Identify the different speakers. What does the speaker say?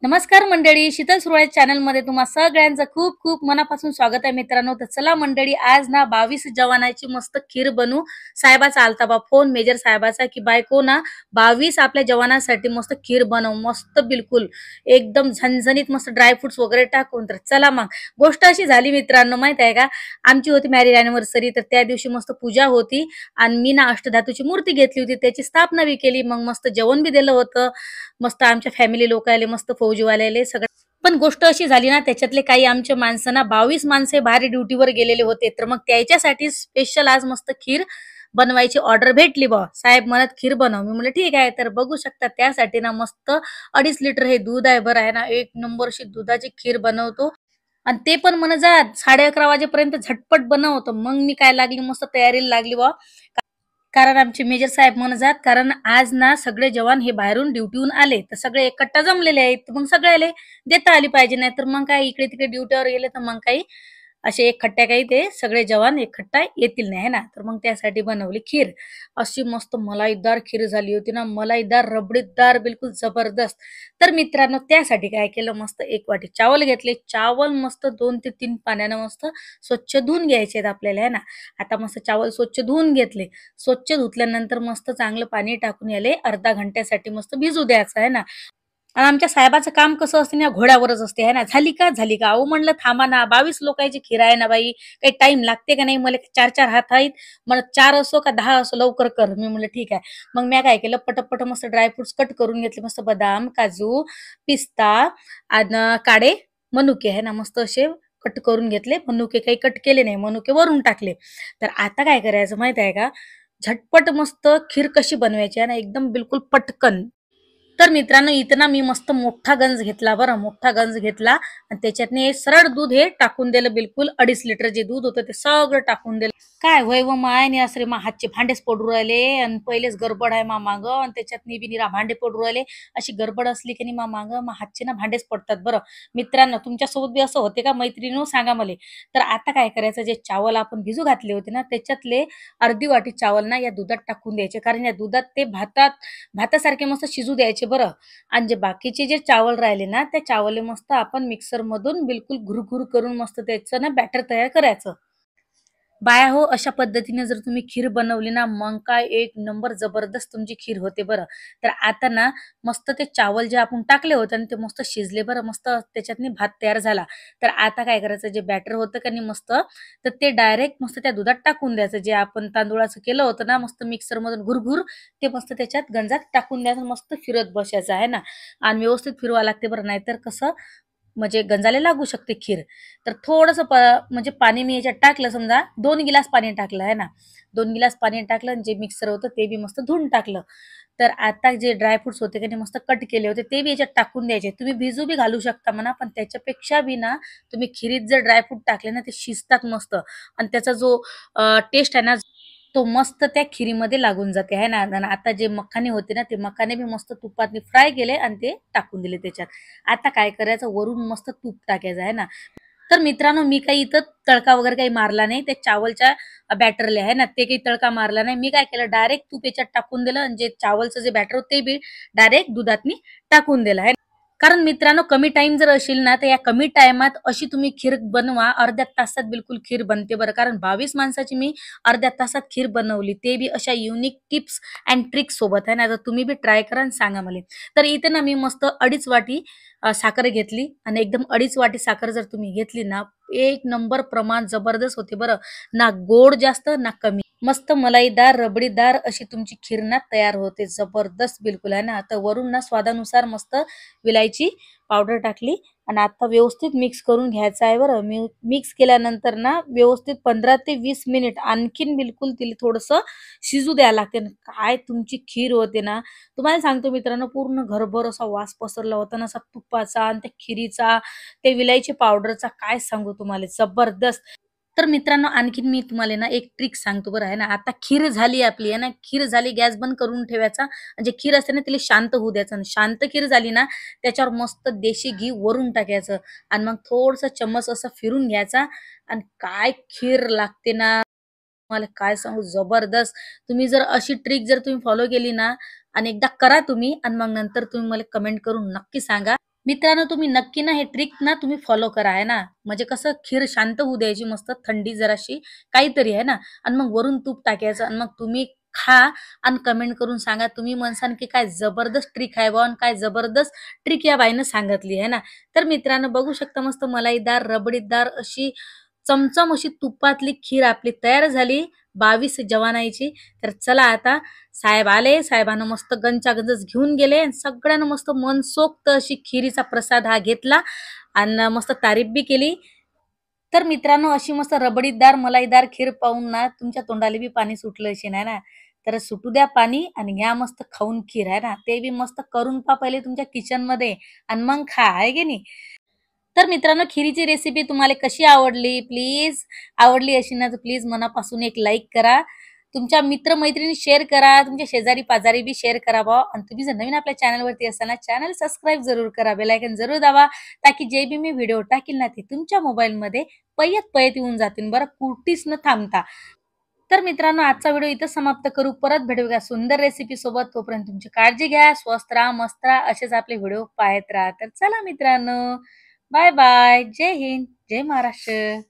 Speaker 1: नमस्कार मंडळी, शीतल सुरवात चॅनल मध्ये तुम्हा सगळ्यांचं खूप खूप मनापासून स्वागत आहे मित्रांनो. तर चला मंडळी, आज ना 22 जवानाची मस्त खीर बनवू. साहेबाचा आलता बा फोन मेजर साहेबाचा की बायको ना 22 आपल्या जवानांसाठी मस्त खीर बनव, मस्त बिलकुल एकदम झणझणीत मस्त ड्रायफ्रुट्स वगैरे टाकून. तर चला मग गोष्ट अशी झाली मित्रांनो, माहित आहे का, आमची होती मॅरेज अॅनिव्हर्सरी. तर त्या दिवशी मस्त पूजा होती आणि मी ना अष्टधातूची मूर्ती घेतली होती, त्याची स्थापना बी केली. मग मस्त जेवण बी दिलं होतं. मस्त आमच्या फॅमिली लोक आले, मस्त फौजीवाले आले सगळं. पण गोष्ट अशी झाली ना, त्याच्यातले काही आमच्या माणसांना 22 माणसे बाहेर ड्युटीवर गेलेले होते. तर मग त्याच्यासाठी स्पेशल आज मस्त खीर बनवायची ऑर्डर भेटली. बा साहेब म्हणत खीर बनव. मी म्हणलं ठीक आहे. तर बघू शकता त्यासाठी ना मस्त 2.5 लिटर हे दूध आहे, बरं आहे ना, एक नंबरची दुधाची खीर बनवतो. आणि ते पण म्हण जा 11:30 वाजेपर्यंत झटपट बनवतो. मग मी काय लागली, मस्त तयारीला लागली बा. कारण आमचे मेजर साहेब म्हणत जात, कारण आज ना सगळे जवान हे बाहेरून ड्युटीहून आले, तर सगळे एकट्टा जमलेले आहेत. तर मग सगळ्याले देता आली पाहिजे, नाही तर मग काय इकडे तिकडे ड्युटीवर गेले तर मग काही असे एकखट्ट्या काही ते सगळे जवान एकखट्टा येतील नाही, है ना. तर मग त्यासाठी बनवली खीर. अशी मस्त मलाईदार खीर झाली होती ना, मलाईदार रबडीदार बिलकुल जबरदस्त. तर मित्रांनो, त्यासाठी काय केलं, मस्त एक वाटी चावल घेतले. चावल मस्त 2 ते 3 पाण्यानं मस्त स्वच्छ धुवून घ्यायचे आहेत आपल्याला, है ना. आता मस्त चावल स्वच्छ धुवून घेतले. स्वच्छ धुतल्यानंतर मस्त चांगलं पाणी टाकून याले अर्धा घंट्यासाठी मस्त भिजू द्यायचं, आहे ना. आणि आमच्या साहेबाचं काम कसं असते ना, घोड्यावरच असते, आहे ना. झाली का झाली का, अहो म्हणलं थांबा ना, 22 लोकांची खीर आहे ना बाई, काही टाइम लागते का नाही, मला 4-4 हात आहेत. मला 4 असो का 10 असो, लवकर कर. मी म्हणलं ठीक आहे. मग मी काय केलं, पटपट मस्त ड्रायफ्रुट्स कट करून घेतले. मस्त बदाम, काजू, पिस्ता आणि काळे मनुके, आहे ना, मस्त असे कट करून घेतले. मनुके काही कट केले नाही, मनुके वरून टाकले. तर आता काय करायचं माहित आहे का, झटपट मस्त खीर कशी बनवायची आहे ना, एकदम बिलकुल पटकन. तर मित्रांनो, इथं ना मी मस्त मोठा गंज घेतला, बरं मोठा गंज घेतला आणि त्याच्यातने सरळ दूध हे टाकून दिलं. बिलकुल 2.5 लिटर जे दूध होतं ते सगळं टाकून दिलं. काय वय व माय नाही असं रे, मा हातचे भांडेच पडू राहिले आणि पहिलेच गडबड आहे मा माग, आणि त्याच्यात बी निरा भांडे पडू राहिले. अशी गडबड असली की नाही मा माग, मा हातचे ना भांडेच पडतात. बरं मित्रांनो, तुमच्यासोबत बी असं होते का मैत्रिणी, सांगा मला. तर आता काय करायचं, जे चावल आपण भिजू घातले होते ना, त्याच्यातले अर्धी वाटी चावल ना या दुधात टाकून द्यायचे. कारण या दुधात ते भातासारखे मस्त शिजू द्यायचे, बरं. आणि जे बाकीचे जे चावल राहिले ना, त्या चावले मस्त आपण मिक्सर मधून बिलकुल घुरघुर करून मस्त त्याचं ना बॅटर तयार करायचं. बाया हो, अशा पद्धतीने जर तुम्ही खीर बनवली ना, मग काय एक नंबर जबरदस्त तुमची खीर होते, बरं. तर आता ना मस्त ते चावल जे आपण टाकले होते आणि ते मस्त शिजले, बरं. मस्त त्याच्यातनी भात तयार झाला. तर आता काय करायचं, जे बॅटर होतं का नाही मस्त, तर ते डायरेक्ट मस्त त्या दुधात टाकून द्यायचं. जे आपण तांदूळाचं केलं होतं ना, मस्त मिक्सर मधून घुरघुर, ते मस्त त्याच्यात गंजात टाकून द्यायचं. मस्त फिरत बसायचं, आहे ना. आणि व्यवस्थित फिरवा लागते, बरं. नाहीतर कसं म्हणजे गंजाला लागू शकते खीर. तर थोडंसं म्हणजे पाणी मी याच्यात टाकलं, समजा 2 गिलास पाणी टाकलं, आहे ना. 2 गिलास पाणी टाकलं आणि जे मिक्सर होतं ते बी मस्त धुवून टाकलं. तर आता जे ड्रायफ्रुट्स होते की मस्त कट केले होते ते बी याच्यात टाकून द्यायचे. तुम्ही भिजू बी घालू शकता म्हणा, पण त्याच्यापेक्षा बी ना तुम्ही खिरीत जर ड्रायफ्रूट टाकले ना, ते शिजतात मस्त. आणि त्याचा जो टेस्ट आहे ना, तो मस्त त्या खिरीमध्ये लागून जाते, आहे ना. आणि आता जे मखाने होते ना, ते मखाने बी मस्त तुपात फ्राय केले आणि ते टाकून दिले त्याच्यात. आता काय करायचं, वरून मस्त तूप टाकायचं, आहे ना. तर मित्रांनो, मी काही इथं तडका वगैरे काही मारला नाही. ते चावलच्या बॅटरले, आहे ना, ते काही तडका मारला नाही. मी काय केलं, डायरेक्ट तूप याच्यात टाकून दिलं आणि जे चावलचं जे बॅटर होतं ते बी डायरेक्ट दुधातनी टाकून दिलं, आहे. कारण मित्रांनो, कमी टाइम जर असेल ना, तर या कमी टाइमात अशी तुम्ही खीर बनवा, अर्ध्या तासात बिलकुल खीर बनते, बरं. कारण 22 माणसाची मी अर्ध्या तासात खीर बनवली, ते बी अशा युनिक टिप्स अँड ट्रिक्स सोबत, आहे ना. तर तुम्ही बी ट्राय करा आणि सांगा मला. तर इथे ना मी मस्त 2.5 वाटी साखर घेतली आणि एकदम 2.5 वाटी साखर जर तुम्ही घेतली ना, एक नंबर प्रमाण जबरदस्त होते, बरं. ना गोड जास्त ना कमी, मस्त मलाईदार रबडीदार अशी तुमची खीर ना तयार होते, जबरदस्त बिलकुल, आहे ना. आता वरून ना स्वादानुसार मस्त विलायची पावडर टाकली आणि आता व्यवस्थित मिक्स करून घ्यायचं आहे, बरं. मिक्स केल्यानंतर ना व्यवस्थित 15 ते 20 मिनिट आणखीन बिलकुल तिला थोडंसं शिजू द्यायला लागते. आणि काय तुमची खीर होते ना, तुम्हाला सांगतो मित्रांनो, पूर्ण घरभर असा वास पसरला होता ना, असा तुपाचा आणि त्या खिरीचा, त्या विलायची पावडरचा, काय सांगू तुम्हाला, जबरदस्त. तर मित्रांनो, आणखीन मी तुम्हाला ना एक ट्रिक सांगतो, बरं, आहे ना. आता खीर झाली आपली, आहे ना, खीर झाली, गॅस बंद करून ठेवायचा. जे खीर असते ना तिला शांत होऊ द्यायचं. आणि शांत खीर झाली ना, त्याच्यावर मस्त देशी घी वरून टाकायचं आणि मग थोडंसं चम्मच असं फिरून घ्यायचा. आणि काय खीर लागते ना, मला काय सांगू, जबरदस्त. तुम्ही जर अशी ट्रिक जर तुम्ही फॉलो केली ना, आणि एकदा करा तुम्ही, आणि मग नंतर तुम्ही मला कमेंट करून नक्की सांगा. मित्रांनो, तुम्ही नक्की ना हे ट्रिक ना तुम्ही फॉलो करा आहे ना. म्हणजे कसं खीर शांत होऊ द्यायची मस्त थंडी जराशी काहीतरी आहे ना आणि मग वरून तूप टाकायचं आणि मग तुम्ही खा आणि कमेंट करून सांगा. तुम्ही म्हणसाल की काय जबरदस्त ट्रिक आहे बुवा आणि काय जबरदस्त ट्रिक या बाईनं सांगितली आहे ना. तर मित्रांनो बघू शकता मस्त मलाईदार, रबडीदार अशी चमचम अशी तुपातली खीर आपली तयार झाली 22 जवानाईची. तर चला आता साहेब आले. साहेबांना मस्त गंजागंजच घेऊन गेले आणि सगळ्यांना मस्त मनसोक्त अशी खिरीचा प्रसाद हा घेतला आणि मस्त तारीफ बी केली. तर मित्रांनो अशी मस्त रबडीदार, मलाईदार खीर पाहून ना तुमच्या तोंडाला बी पाणी सुटलं असेल आहे ना. तर सुटू द्या पाणी आणि घ्या मस्त खाऊन खीर आहे ना. ते बी मस्त करून पहा पहिले तुमच्या किचनमध्ये आणि मग खा, आहे की नाही? तर मित्रांनो खिरीची रेसिपी तुम्हाला कशी आवडली? प्लीज आवडली असेल ना, तर प्लीज मनापासून एक लाईक करा. तुमच्या मित्र-मैत्रिणी शेअर करा. तुमच्या शेजारी-पाजारी बी शेअर करा बुवा आणि तुम्ही जर नवीन आपल्या चॅनलवरती असाल ना, चॅनल सबस्क्राईब जरूर करा. बेल आयकॉन जरूर दाबा, ताकी जे बी मी व्हिडिओ टाकील ना, ते तुमच्या मोबाईलमध्ये पयत-पयत येऊन जातील बरं, कुठेच न थांबता. तर मित्रांनो आजचा व्हिडिओ इथंच समाप्त करू. परत भेटू एका सुंदर रेसिपी सोबत. तोपर्यंत तुमची काळजी घ्या. स्वस्त राहा, मस्त राहा. असेच आपले व्हिडिओ पाहत राहा. तर चला मित्रांनो, बाय बाय. जय हिंद, जय महाराष्ट्र.